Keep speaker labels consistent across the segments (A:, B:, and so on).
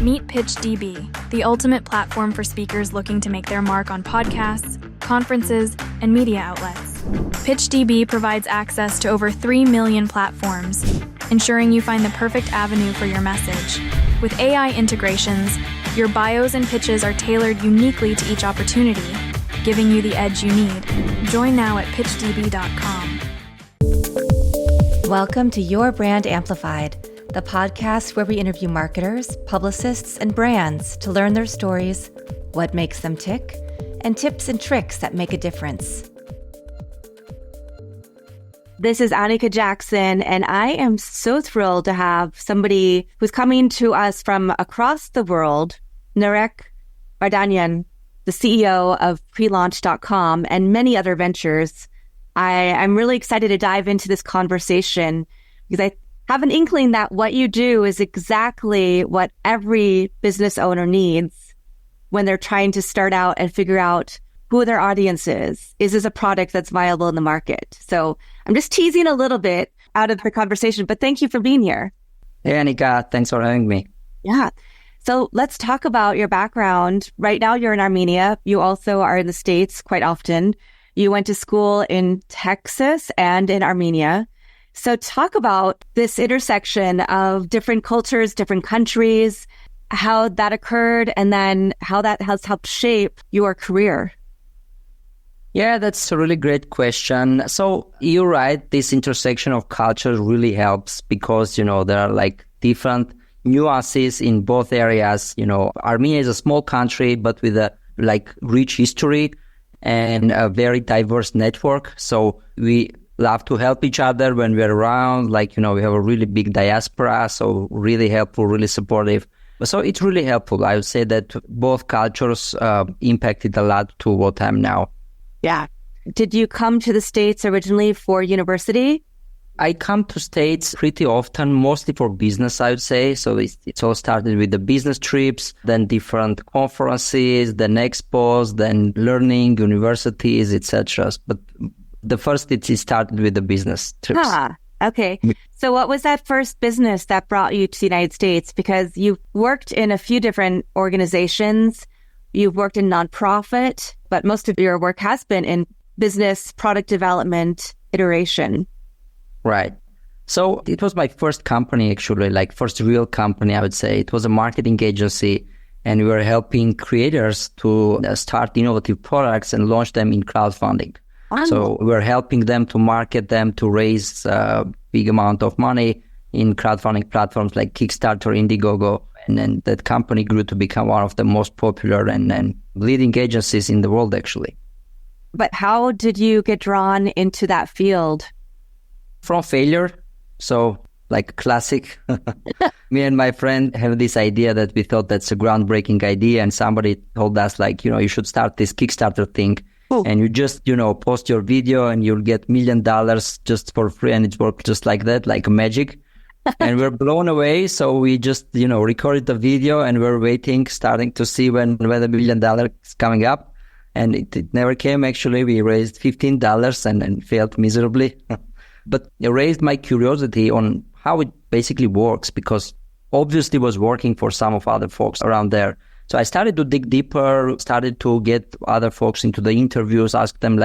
A: Meet PitchDB, the ultimate platform for speakers looking to make their mark on podcasts, conferences, and media outlets. PitchDB provides access to over 3 million platforms, ensuring you find the perfect avenue for your message. With AI integrations, your bios and pitches are tailored uniquely to each opportunity, giving you the edge you need. Join now at pitchdb.com.
B: Welcome to Your Brand Amplified, the podcast where we interview marketers, publicists, and brands to learn their stories, what makes them tick, and tips and tricks that make a difference. This is Annika Jackson, and I am so thrilled to have somebody who's coming to us from across the world, Narek Vardanyan, the CEO of prelaunch.com and many other ventures. I'm really excited to dive into this conversation because I have an inkling that what you do is exactly what every business owner needs when they're trying to start out and figure out who their audience is. Is this a product that's viable in the market? So I'm just teasing a little bit out of the conversation, but thank you for being here.
C: Hey, Annika, thanks for having me.
B: Yeah. So let's talk about your background. Right now, you're in Armenia. You also are in the States quite often. You went to school in Texas and in Armenia. So talk about this intersection of different cultures, different countries, how that occurred, and then how that has helped shape your career.
C: Yeah, that's a really great question. So you're right, this intersection of culture really helps because, there are like different nuances in both areas. Armenia is a small country, but with a rich history and a very diverse network. So we love to help each other when we're around. We have a really big diaspora, so really helpful, really supportive. So it's really helpful. I would say that both cultures impacted a lot to what I'm now.
B: Yeah. Did you come to the States originally for university?
C: I come to States pretty often, mostly for business, I would say. So it's all started with the business trips, then different conferences, then expos, then learning, universities, etc. But the first, it started with the business trips.
B: Ah, okay. So what was that first business that brought you to the United States? Because you've worked in a few different organizations. You've worked in nonprofit, but most of your work has been in business, product development, iteration.
C: Right. So it was my first company, actually, first real company, I would say. It was a marketing agency, and we were helping creators to start innovative products and launch them in crowdfunding. Wow. So we were helping them to market them, to raise a big amount of money in crowdfunding platforms like Kickstarter, Indiegogo. And then that company grew to become one of the most popular and leading agencies in the world, actually.
B: But how did you get drawn into that field?
C: From failure. So classic. Me and my friend have this idea that we thought that's a groundbreaking idea. And somebody told us you should start this Kickstarter thing. Oh. And you just, post your video and you'll get $1 million just for free. And it worked just like that, like magic. And we're blown away. So we just, recorded the video and we're waiting, starting to see when the $1 million is coming up. And it never came, actually. We raised $15 and failed miserably. But it raised my curiosity on how it basically works, because obviously it was working for some of other folks around there. So I started to dig deeper, started to get other folks into the interviews, ask them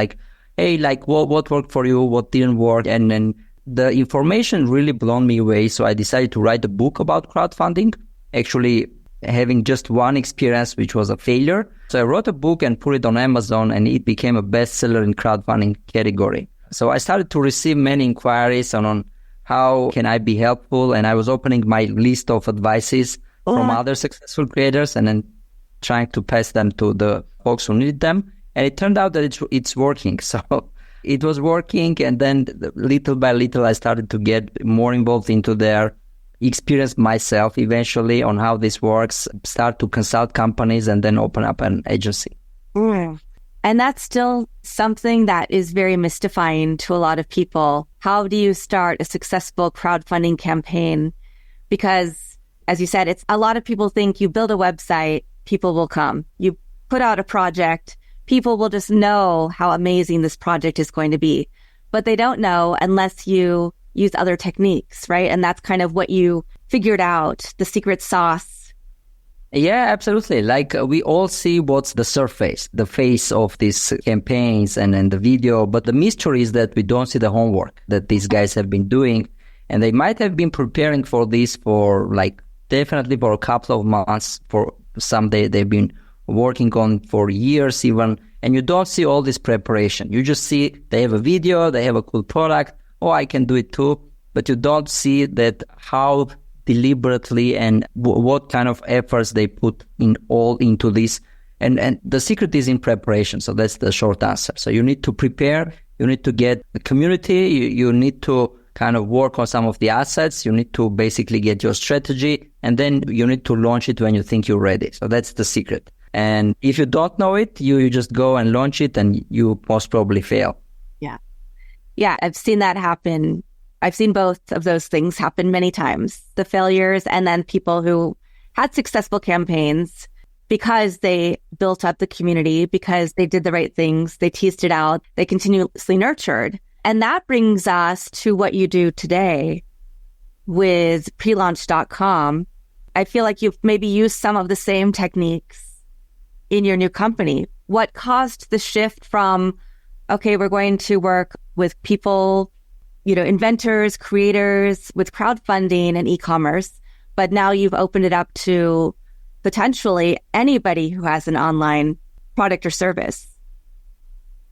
C: hey, what worked for you? What didn't work? And then the information really blown me away. So I decided to write a book about crowdfunding, actually having just one experience, which was a failure. So I wrote a book and put it on Amazon, and it became a bestseller in crowdfunding category. So I started to receive many inquiries on how can I be helpful, and I was opening my list of advices from other successful creators and then trying to pass them to the folks who need them. And it turned out that it's working. So it was working, and then little by little I started to get more involved into their experience myself eventually on how this works, start to consult companies, and then open up an agency.
B: And that's still something that is very mystifying to a lot of people. How do you start a successful crowdfunding campaign? Because, as you said, a lot of people think you build a website, people will come. You put out a project, people will just know how amazing this project is going to be. But they don't know unless you use other techniques, right? And that's kind of what you figured out, the secret sauce
C: Yeah, absolutely. Like we all see what's the surface, the face of these campaigns and the video, but the mystery is that we don't see the homework that these guys have been doing. And they might have been preparing for this for like definitely for a couple of months, for some they've been working on for years even. And you don't see all this preparation. You just see they have a video, they have a cool product. Oh, I can do it too. But you don't see that how deliberately and what kind of efforts they put in all into this. And the secret is in preparation. So that's the short answer. So you need to prepare, you need to get the community, you need to kind of work on some of the assets, you need to basically get your strategy, and then you need to launch it when you think you're ready. So that's the secret. And if you don't know it, you just go and launch it and you most probably fail.
B: Yeah, I've seen that happen. I've seen both of those things happen many times, the failures and then people who had successful campaigns because they built up the community, because they did the right things, they teased it out, they continuously nurtured. And that brings us to what you do today with prelaunch.com. I feel like you've maybe used some of the same techniques in your new company. What caused the shift from, okay, we're going to work with people, inventors, creators with crowdfunding and e-commerce, but now you've opened it up to potentially anybody who has an online product or service?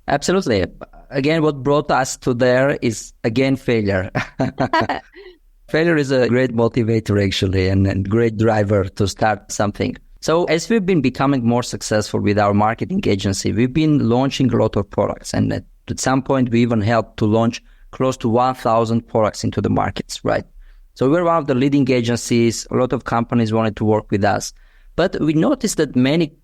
C: Absolutely. Again, what brought us to there is, again, failure. Failure is a great motivator, actually, and great driver to start something. So as we've been becoming more successful with our marketing agency, we've been launching a lot of products. And at some point, we even helped to launch close to 1,000 products into the markets, right? So we're one of the leading agencies. A lot of companies wanted to work with us. But we noticed that many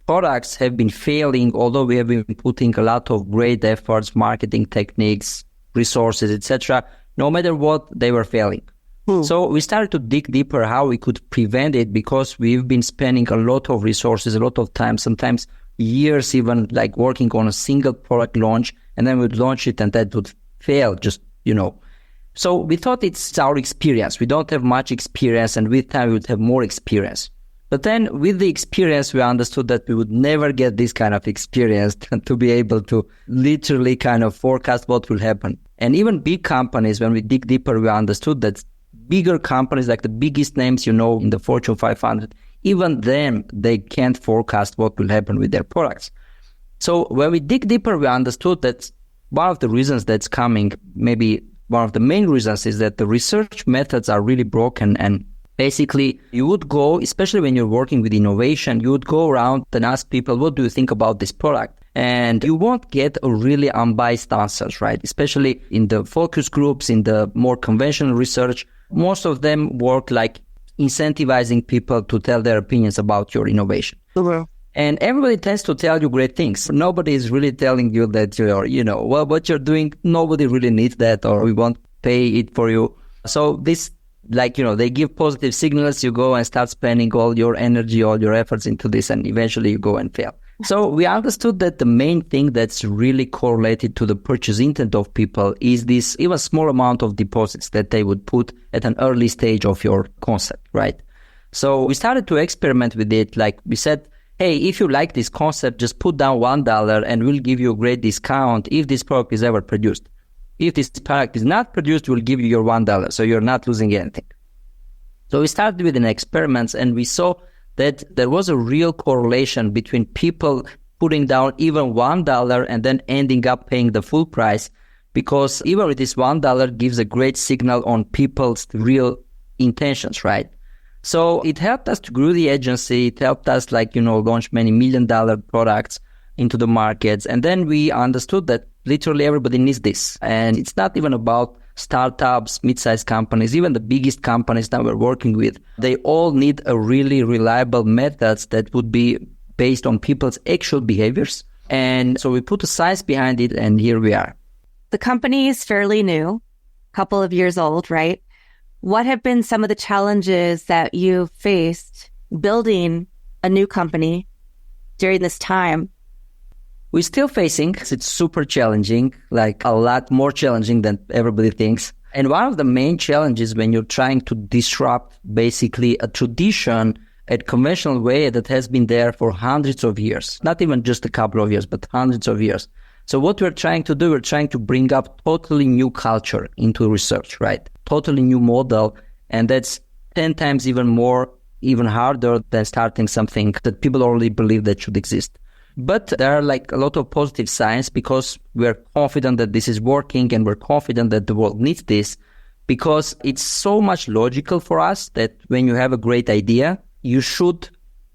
C: products have been failing, although we have been putting a lot of great efforts, marketing techniques, resources, etc. No matter what, they were failing. So we started to dig deeper how we could prevent it, because we've been spending a lot of resources, a lot of time, sometimes years even, like working on a single product launch, and then we'd launch it and that would fail, So we thought it's our experience. We don't have much experience, and with time we would have more experience. But then with the experience, we understood that we would never get this kind of experience to be able to literally kind of forecast what will happen. And even big companies, when we dig deeper, we understood that bigger companies, like the biggest names in the Fortune 500, even them, they can't forecast what will happen with their products. So when we dig deeper, we understood that one of the reasons that's coming, maybe one of the main reasons, is that the research methods are really broken. And basically, you would go, especially when you're working with innovation, you would go around and ask people, what do you think about this product? And you won't get a really unbiased answers, right? Especially in the focus groups, in the more conventional research, most of them work like incentivizing people to tell their opinions about your innovation. And everybody tends to tell you great things. Nobody is really telling you that what you're doing, nobody really needs that, or we won't pay it for you. So this, they give positive signals, you go and start spending all your energy, all your efforts into this, and eventually you go and fail. So we understood that the main thing that's really correlated to the purchase intent of people is this even small amount of deposits that they would put at an early stage of your concept, right? So we started to experiment with it. Like we said, hey, if you like this concept, just put down $1 and we'll give you a great discount if this product is ever produced. If this product is not produced, we'll give you your $1, so you're not losing anything. So we started with an experiment, and we saw that there was a real correlation between people putting down even $1 and then ending up paying the full price, because even with this $1 gives a great signal on people's real intentions, right? So it helped us to grow the agency. It helped us launch many $1 million products into the markets. And then we understood that literally everybody needs this. And it's not even about startups, mid-sized companies, even the biggest companies that we're working with. They all need a really reliable methods that would be based on people's actual behaviors. And so we put a science behind it, and here we are.
B: The company is fairly new, a couple of years old, right? What have been some of the challenges that you've faced building a new company during this time?
C: We're still facing, it's super challenging, like a lot more challenging than everybody thinks. And one of the main challenges when you're trying to disrupt basically a tradition a conventional way that has been there for hundreds of years, not even just a couple of years, but hundreds of years. So what we're trying to do, we're trying to bring up totally new culture into research, right? Totally new model. And that's 10 times even harder than starting something that people already believe that should exist. But there are like a lot of positive signs because we're confident that this is working and we're confident that the world needs this, because it's so much logical for us that when you have a great idea, you should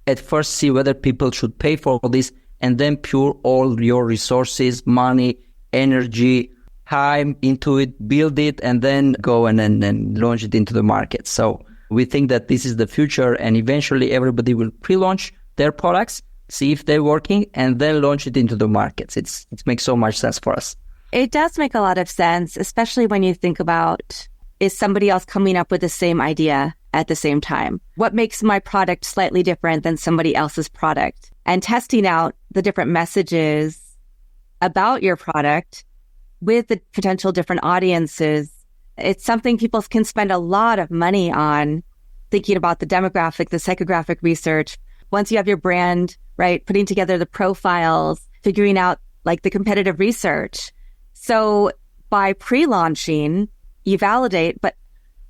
C: at first see whether people should pay for this and then pour all your resources, money, energy, time into it, build it, and then go and launch it into the market. So we think that this is the future, and eventually everybody will pre-launch their products, see if they're working, and then launch it into the markets. It makes so much sense for us.
B: It does make a lot of sense, especially when you think about, is somebody else coming up with the same idea at the same time? What makes my product slightly different than somebody else's product? And testing out the different messages about your product with the potential different audiences. It's something people can spend a lot of money on, thinking about the demographic, the psychographic research. Once you have your brand, right, putting together the profiles, figuring out like the competitive research. So by pre-launching, you validate, but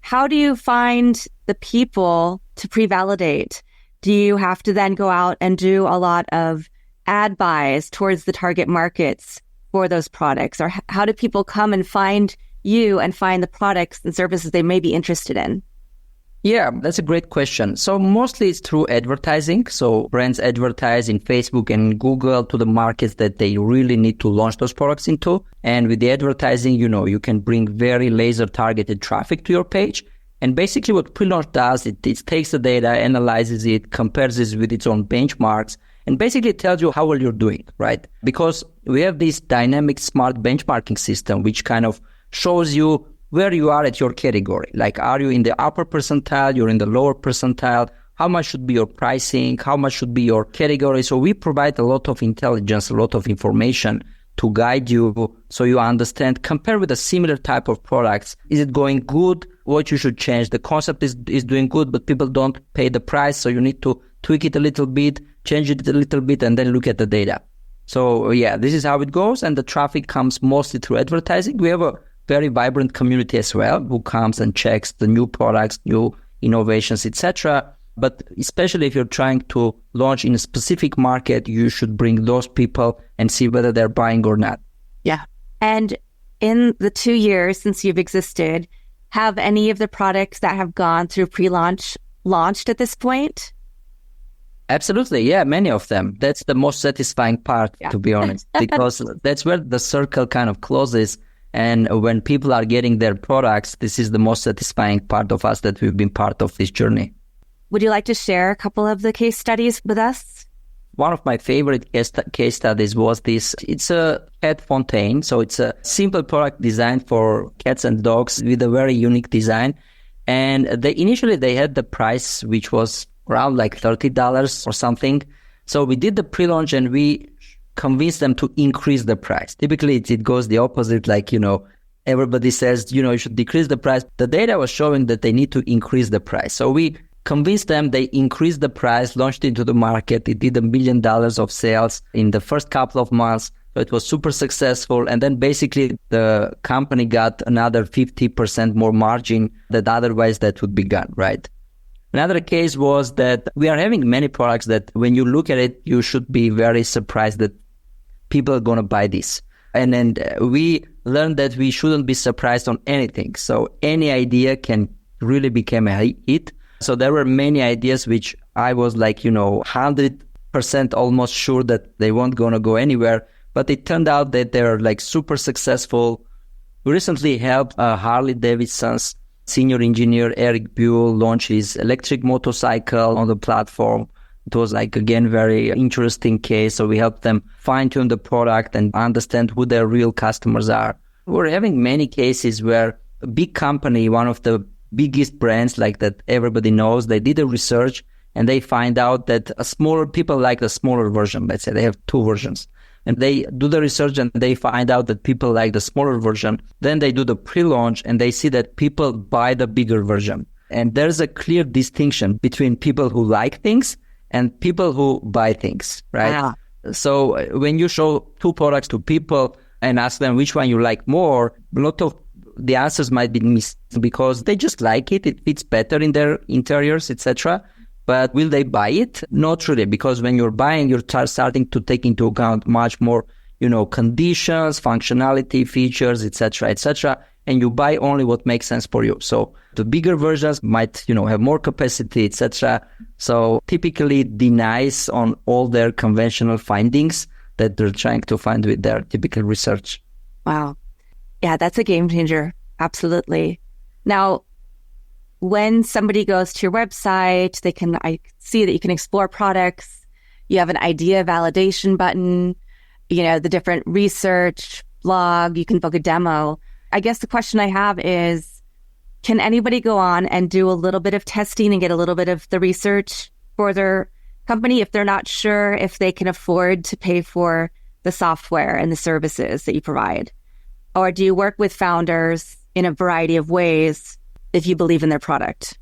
B: how do you find the people to pre-validate? Do you have to then go out and do a lot of ad buys towards the target markets for those products? Or how do people come and find you and find the products and services they may be interested in?
C: Yeah, that's a great question. So mostly it's through advertising. So brands advertise in Facebook and Google to the markets that they really need to launch those products into. And with the advertising, you can bring very laser targeted traffic to your page. And basically what pre-launch does, it takes the data, analyzes it, compares it with its own benchmarks, and basically tells you how well you're doing, right? Because we have this dynamic smart benchmarking system, which kind of shows you where you are at your category. Like, are you in the upper percentile? You're in the lower percentile? How much should be your pricing? How much should be your category? So we provide a lot of intelligence, a lot of information to guide you so you understand, compare with a similar type of products. Is it going good? What you should change? The concept is doing good, but people don't pay the price. So you need to tweak it a little bit, change it a little bit, and then look at the data. So yeah, this is how it goes. And the traffic comes mostly through advertising. We have a very vibrant community as well who comes and checks the new products, new innovations, etc. But especially if you're trying to launch in a specific market, you should bring those people and see whether they're buying or not.
B: Yeah. And in the 2 years since you've existed, have any of the products that have gone through pre-launch launched at this point?
C: Absolutely. Yeah, many of them. That's the most satisfying part, to be honest, because that's where the circle kind of closes. And when people are getting their products, this is the most satisfying part of us that we've been part of this journey.
B: Would you like to share a couple of the case studies with us?
C: One of my favorite case studies was this. It's a cat fontaine. So it's a simple product designed for cats and dogs with a very unique design. And initially they had the price, which was around like $30 or something. So we did the pre-launch and we convinced them to increase the price. Typically it goes the opposite. Like, everybody says, you should decrease the price. The data was showing that they need to increase the price. So we convinced them, they increased the price, launched into the market. It did $1 million of sales in the first couple of months. So it was super successful. And then basically the company got another 50% more margin than otherwise that would be gone, right? Another case was that we are having many products that when you look at it, you should be very surprised that people are going to buy this. And then we learned that we shouldn't be surprised on anything. So any idea can really become a hit. So there were many ideas which I was like, 100% almost sure that they weren't going to go anywhere. But it turned out that they're like super successful. We recently helped Harley Davidson's senior engineer, Eric Buell, launch his electric motorcycle on the platform. It was like, again, very interesting case. So we helped them fine-tune the product and understand who their real customers are. We're having many cases where a big company, one of the biggest brands like that everybody knows, they did a research and they find out that people like a smaller version. Let's say they have 2 versions. And they do the research and they find out that people like the smaller version. Then they do the pre-launch and they see that people buy the bigger version. And there's a clear distinction between people who like things and people who buy things, right?
B: Wow.
C: So when you show two products to people and ask them which one you like more, a lot of the answers might be missed because they just like it. It fits better in their interiors, etc. But will they buy it? Not really, because when you're buying, you're starting to take into account much more, conditions, functionality, features, etc., etc. And you buy only what makes sense for you. So the bigger versions might, have more capacity, etc. So typically denies on all their conventional findings that they're trying to find with their typical research.
B: Wow. Yeah, that's a game changer. Absolutely. Now, when somebody goes to your website, I see that you can explore products. You have an idea validation button, the different research blog, you can book a demo. I guess the question I have is, can anybody go on and do a little bit of testing and get a little bit of the research for their company if they're not sure if they can afford to pay for the software and the services that you provide? Or do you work with founders in a variety of ways if you believe in their product?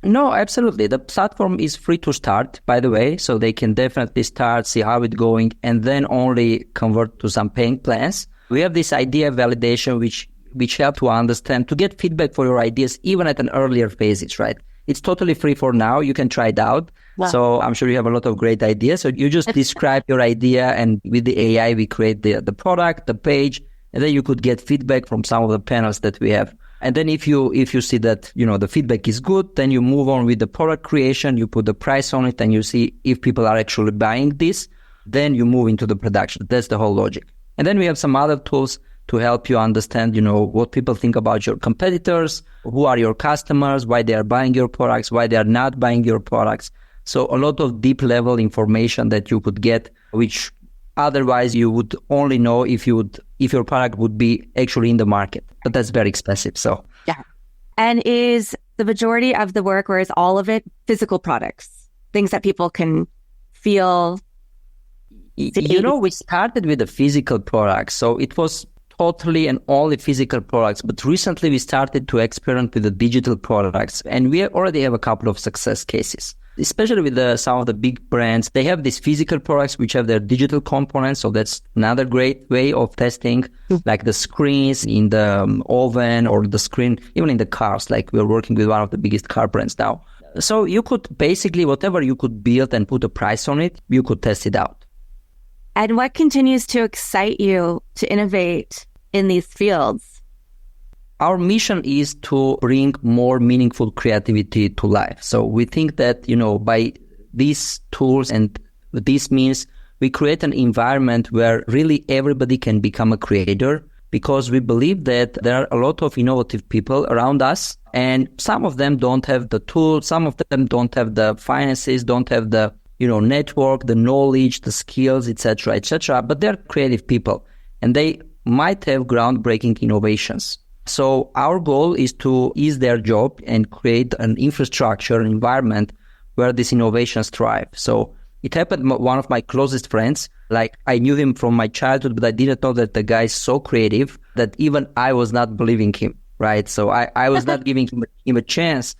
C: No, absolutely. The platform is free to start, by the way, so they can definitely start, see how it's going, and then only convert to some paying plans. We have this idea validation, which help to understand, to get feedback for your ideas, even at an earlier phases, right? It's totally free for now. You can try it out. Wow. So I'm sure you have a lot of great ideas. So you just describe your idea, and with the AI, we create the product, the page, and then you could get feedback from some of the panels that we have. And then if you see that, the feedback is good, then you move on with the product creation, you put the price on it, and you see if people are actually buying this, then you move into the production. That's the whole logic. And then we have some other tools to help you understand, what people think about your competitors, who are your customers, why they are buying your products, why they are not buying your products. So a lot of deep level information that you could get, which otherwise you would only know if your product would be actually in the market. But that's very expensive. So
B: yeah. And is the majority of the work, or is all of it physical products, things that people can feel?
C: We started with the physical products. So it was totally and only physical products. But recently we started to experiment with the digital products. And we already have a couple of success cases, especially with some of the big brands. They have these physical products which have their digital components. So that's another great way of testing, like the screens in the oven or the screen, even in the cars. Like we're working with one of the biggest car brands now. So you could basically, whatever you could build and put a price on it, you could test it out.
B: And what continues to excite you to innovate in these fields?
C: Our mission is to bring more meaningful creativity to life. So we think that, by these tools and this means we create an environment where really everybody can become a creator, because we believe that there are a lot of innovative people around us, and some of them don't have the tools, some of them don't have the finances, don't have the network, the knowledge, the skills, etc., etc. But they're creative people, and they might have groundbreaking innovations. So our goal is to ease their job and create an infrastructure, an environment where these innovations thrive. So it happened, one of my closest friends, like I knew him from my childhood, but I didn't know that the guy is so creative that even I was not believing him, right? So I was not giving him a chance.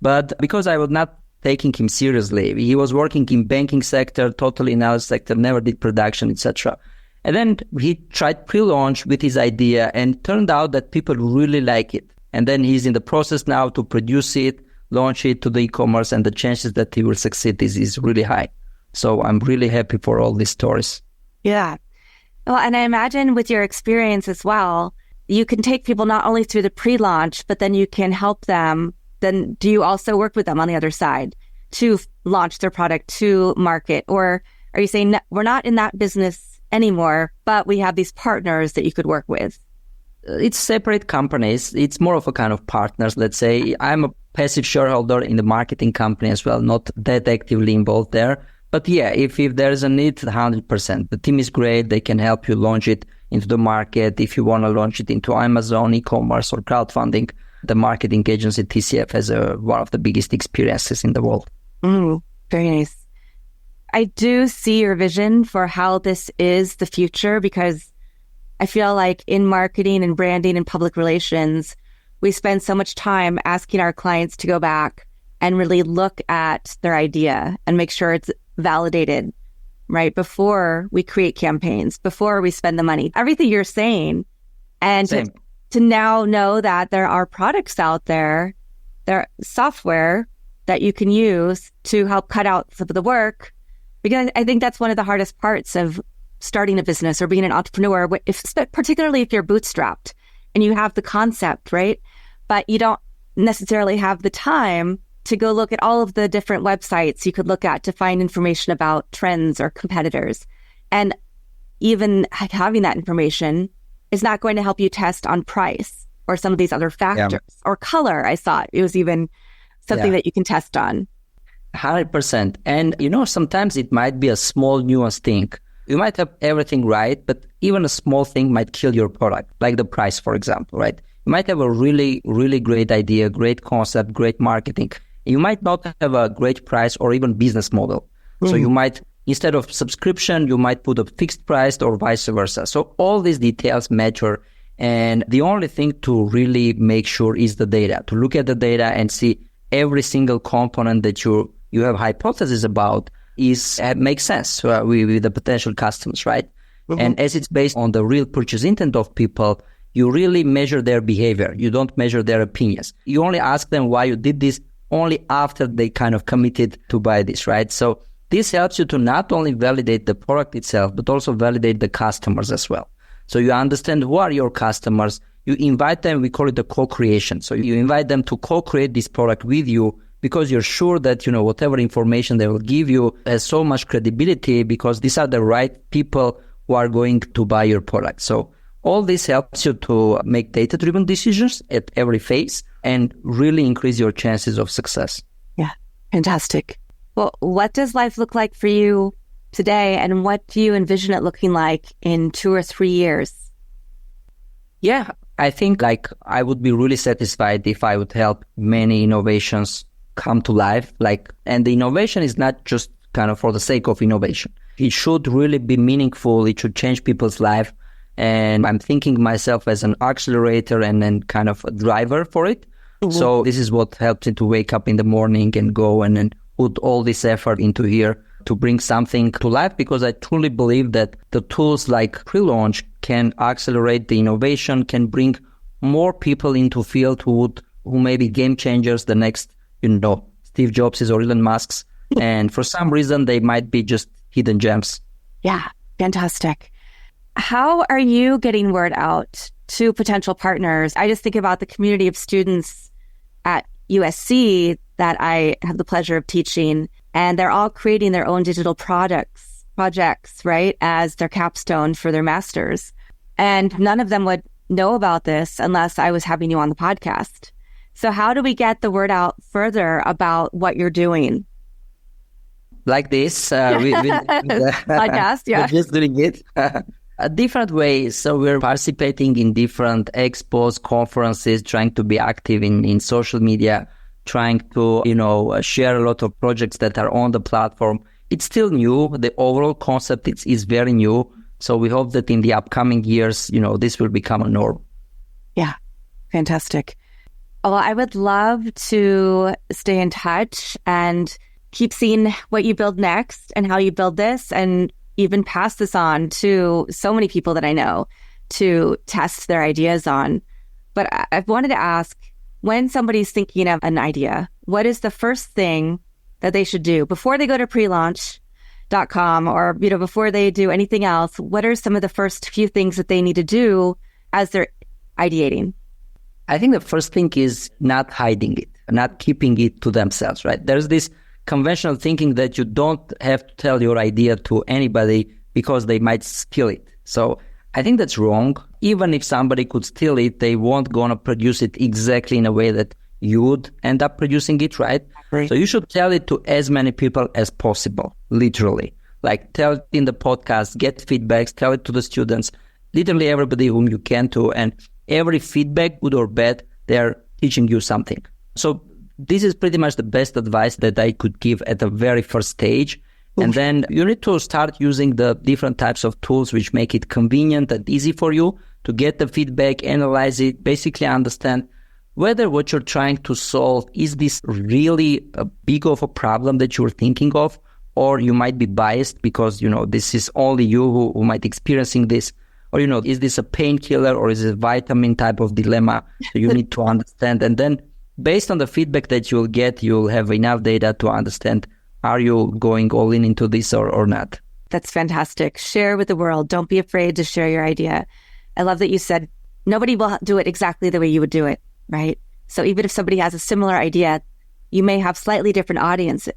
C: But because I was not taking him seriously, he was working in banking sector, totally in our sector, never did production, etc. And then he tried pre-launch with his idea, and turned out that people really like it. And then he's in the process now to produce it, launch it to the e-commerce, and the chances that he will succeed is really high. So I'm really happy for all these stories.
B: Yeah. Well, and I imagine with your experience as well, you can take people not only through the pre-launch, but then you can help them. Then do you also work with them on the other side to launch their product, to market? Or are you saying we're not in that business anymore, but we have these partners that you could work with?
C: It's separate companies. It's more of a kind of partners, let's say. I'm a passive shareholder in the marketing company as well, not that actively involved there. But yeah, if there's a need, 100%. The team is great. They can help you launch it into the market. If you want to launch it into Amazon, e-commerce, or crowdfunding, the marketing agency TCF has one of the biggest experiences in the world.
B: Very nice. I do see your vision for how this is the future, because I feel like in marketing and branding and public relations, we spend so much time asking our clients to go back and really look at their idea and make sure it's validated, right? Before we create campaigns, before we spend the money, everything you're saying. And to now know that there are products out there, there software that you can use to help cut out some of the work. Because I think that's one of the hardest parts of starting a business or being an entrepreneur, particularly if you're bootstrapped and you have the concept, right? But you don't necessarily have the time to go look at all of the different websites you could look at to find information about trends or competitors. And even having that information is not going to help you test on price or some of these other factors or color. I thought it was even something that you can test on.
C: 100%. And, sometimes it might be a small nuanced thing. You might have everything right, but even a small thing might kill your product, like the price, for example, right? You might have a really, really great idea, great concept, great marketing. You might not have a great price or even business model. So you might, instead of subscription, you might put a fixed price or vice versa. So all these details matter. And the only thing to really make sure is the data, to look at the data and see every single component that you have hypothesis about makes sense with the potential customers, right? And as it's based on the real purchase intent of people, you really measure their behavior. You don't measure their opinions. You only ask them why you did this only after they kind of committed to buy this, right? So this helps you to not only validate the product itself, but also validate the customers as well. So you understand who are your customers. You invite them, we call it the co-creation. So you invite them to co-create this product with you because you're sure that, whatever information they will give you has so much credibility because these are the right people who are going to buy your product. So all this helps you to make data-driven decisions at every phase and really increase your chances of success.
B: Yeah, fantastic. Well, what does life look like for you today, and what do you envision it looking like in 2 or 3 years?
C: Yeah, I think I would be really satisfied if I would help many innovations come to life. And the innovation is not just kind of for the sake of innovation. It should really be meaningful. It should change people's life. And I'm thinking myself as an accelerator and then kind of a driver for it. So this is what helps me to wake up in the morning and go and then put all this effort into here to bring something to life, because I truly believe that the tools like pre-launch can accelerate the innovation, can bring more people into field who may be game changers, the next, Steve Jobs or Elon Musk's. And for some reason, they might be just hidden gems.
B: Yeah, fantastic. How are you getting word out to potential partners? I just think about the community of students at USC that I have the pleasure of teaching, and they're all creating their own digital projects, right, as their capstone for their masters. And none of them would know about this unless I was having you on the podcast. So how do we get the word out further about what you're doing?
C: Like this,
B: podcast, yeah.
C: We're just doing it. Different ways. So we're participating in different expos, conferences, trying to be active in social media, trying to, share a lot of projects that are on the platform. It's still new. The overall concept is very new. So we hope that in the upcoming years, this will become a norm.
B: Yeah, fantastic. Well, I would love to stay in touch and keep seeing what you build next and how you build this, and even pass this on to so many people that I know to test their ideas on. But I wanted to ask, when somebody's thinking of an idea, what is the first thing that they should do before they go to prelaunch.com or, before they do anything else? What are some of the first few things that they need to do as they're ideating?
C: I think the first thing is not hiding it, not keeping it to themselves, right? There's this conventional thinking that you don't have to tell your idea to anybody because they might steal it. So I think that's wrong. Even if somebody could steal it, they won't gonna produce it exactly in a way that you would end up producing it, right? So you should tell it to as many people as possible, literally. Tell it in the podcast, get feedbacks, tell it to the students, literally everybody whom you can to, and every feedback, good or bad, they're teaching you something. So this is pretty much the best advice that I could give at the very first stage. And then you need to start using the different types of tools which make it convenient and easy for you to get the feedback, analyze it, basically understand whether what you're trying to solve, is this really a big of a problem that you're thinking of, or you might be biased because, this is only you who might experiencing this, or, is this a painkiller or is it a vitamin type of dilemma? So you need to understand. And then based on the feedback that you'll get, you'll have enough data to understand, are you going all in into this or not?
B: That's fantastic. Share with the world. Don't be afraid to share your idea. I love that you said nobody will do it exactly the way you would do it, right? So even if somebody has a similar idea, you may have slightly different audiences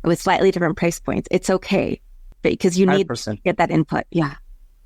B: with slightly different price points. It's okay because you need
C: 100%.
B: to get that input. Yeah.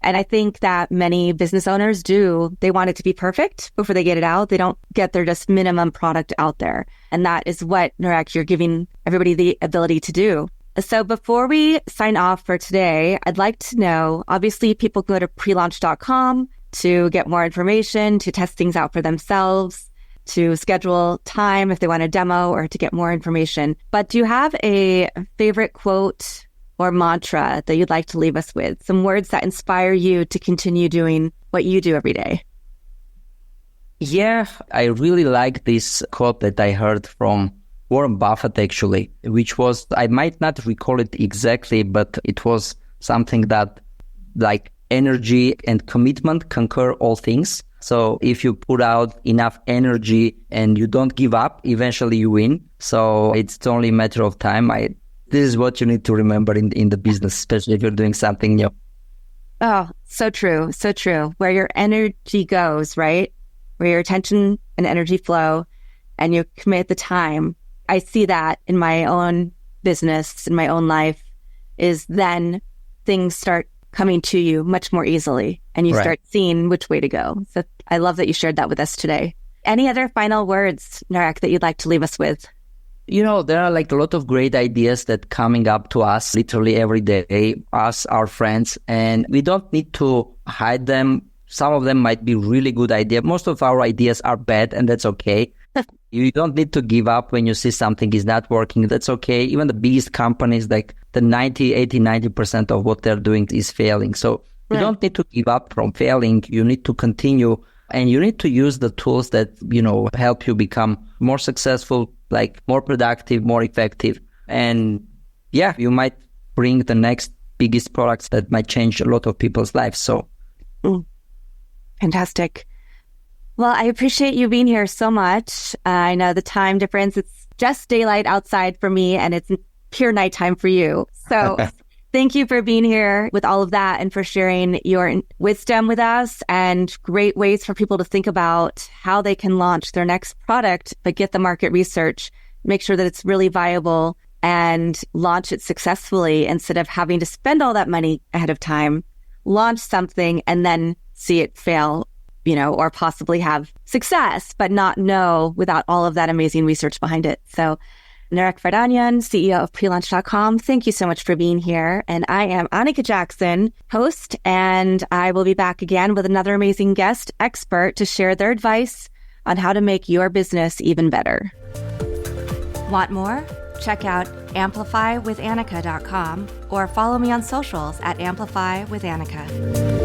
B: And I think that many business owners do. They want it to be perfect before they get it out. They don't get their just minimum product out there. And that is what, Narek, you're giving everybody the ability to do. So before we sign off for today, I'd like to know, obviously people go to prelaunch.com to get more information, to test things out for themselves, to schedule time if they want a demo or to get more information. But do you have a favorite quote or mantra that you'd like to leave us with? Some words that inspire you to continue doing what you do every day?
C: Yeah, I really like this quote that I heard from Warren Buffett, actually, which was, I might not recall it exactly, but it was something that like energy and commitment conquer all things. So if you put out enough energy and you don't give up, eventually you win. So it's only a matter of time. This is what you need to remember in the business, especially if you're doing something new.
B: Oh, so true. So true. Where your energy goes, right? Where your attention and energy flow and you commit the time. I see that in my own business, in my own life, is then things start coming to you much more easily and you start seeing which way to go. So I love that you shared that with us today. Any other final words, Narek, that you'd like to leave us with?
C: There are like a lot of great ideas that coming up to us literally every day, us, our friends, and we don't need to hide them. Some of them might be really good ideas. Most of our ideas are bad, and that's okay. You don't need to give up when you see something is not working. That's okay. Even the biggest companies, like the 90% of what they're doing is failing. So you don't need to give up from failing. You need to continue, and you need to use the tools that, help you become more successful, like more productive, more effective. And yeah, you might bring the next biggest products that might change a lot of people's lives. So
B: fantastic. Well, I appreciate you being here so much. I know the time difference, it's just daylight outside for me and it's pure nighttime for you. So thank you for being here with all of that and for sharing your wisdom with us and great ways for people to think about how they can launch their next product, but get the market research, make sure that it's really viable and launch it successfully instead of having to spend all that money ahead of time, launch something and then see it fail, or possibly have success, but not know without all of that amazing research behind it. So Narek Vardanyan, CEO of prelaunch.com, thank you so much for being here. And I am Annika Jackson, host, and I will be back again with another amazing guest expert to share their advice on how to make your business even better. Want more? Check out amplifywithannika.com or follow me on socials at amplifywithannika.